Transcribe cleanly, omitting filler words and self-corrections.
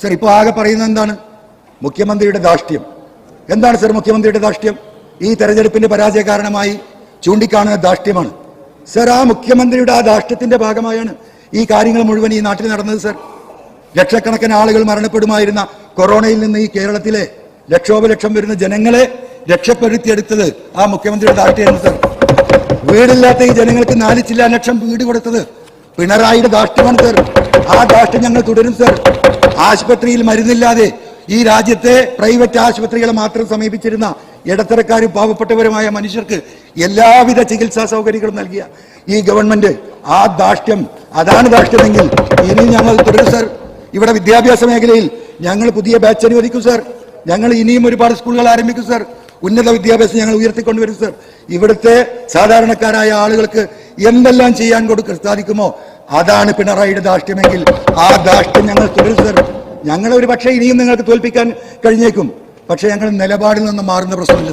Sir ഇപ്പോൾ ആകെ പറയുന്നത് എന്താണ്? മുഖ്യമന്ത്രിയുടെ ധാർഷ്ട്യം. എന്താണ് സർ മുഖ്യമന്ത്രിയുടെ ധാർഷ്ട്യം? ഈ തെരഞ്ഞെടുപ്പിന്റെ പരാജയ കാരണമായി ചൂണ്ടിക്കാണുന്ന ധാർഷ്ട്യമാണ് സർ. ആ മുഖ്യമന്ത്രിയുടെ ആ ധാർഷ്ട്യത്തിന്റെ ഭാഗമായാണ് ഈ കാര്യങ്ങൾ മുഴുവൻ ഈ നാട്ടിൽ നടന്നത് സർ. ലക്ഷക്കണക്കിന് ആളുകൾ മരണപ്പെടുമായിരുന്ന കൊറോണയിൽ നിന്ന് ഈ കേരളത്തിലെ ലക്ഷോപലക്ഷം വരുന്ന ജനങ്ങളെ രക്ഷപ്പെടുത്തിയെടുത്തത് ആ മുഖ്യമന്ത്രിയുടെ ധാർഷ്ട്യമാണ് സർ. വീടില്ലാത്ത ഈ ജനങ്ങൾക്ക് 4 ലക്ഷം വീട് കൊടുത്തത് പിണറായിയുടെ ധാർഷ്ട്യമാണ് സർ. ആ ധാർഷ്ട്യം ഞങ്ങൾ തുടരും സർ. ആശുപത്രിയിൽ മരുന്നില്ലാതെ ഈ രാജ്യത്തെ പ്രൈവറ്റ് ആശുപത്രികളെ മാത്രം സമീപിച്ചിരുന്ന ഇടത്തരക്കാരും പാവപ്പെട്ടവരുമായ മനുഷ്യർക്ക് എല്ലാവിധ ചികിത്സാ സൗകര്യങ്ങളും നൽകിയ ഈ ഗവൺമെന്റ് ആ ധാർഷ്ട്യം, അതാണ് ധാർഷ്ട്യമെങ്കിൽ ഇനി ഞങ്ങൾ തുടരും സർ. ഇവിടെ വിദ്യാഭ്യാസ മേഖലയിൽ ഞങ്ങൾ പുതിയ ബാച്ച് അനുവദിക്കും സർ. ഞങ്ങൾ ഇനിയും ഒരുപാട് സ്കൂളുകൾ ആരംഭിക്കും സർ. ഉന്നത വിദ്യാഭ്യാസം ഞങ്ങൾ ഉയർത്തിക്കൊണ്ടുവരും സർ. ഇവിടുത്തെ സാധാരണക്കാരായ ആളുകൾക്ക് എന്തെല്ലാം ചെയ്യാൻ സാധിക്കുമോ അതാണ് പിണറായിയുടെ ധാർഷ്ട്യമെങ്കിൽ ആ ധാർഷ്ട്യം ഞങ്ങൾ തുടരും സർ. ഞങ്ങൾ ഒരു പക്ഷേ ഇനിയും നിങ്ങൾക്ക് തോൽപ്പിക്കാൻ കഴിഞ്ഞേക്കും, പക്ഷേ ഞങ്ങൾ നിലപാടിൽ നിന്ന് മാറുന്ന പ്രശ്നമില്ല.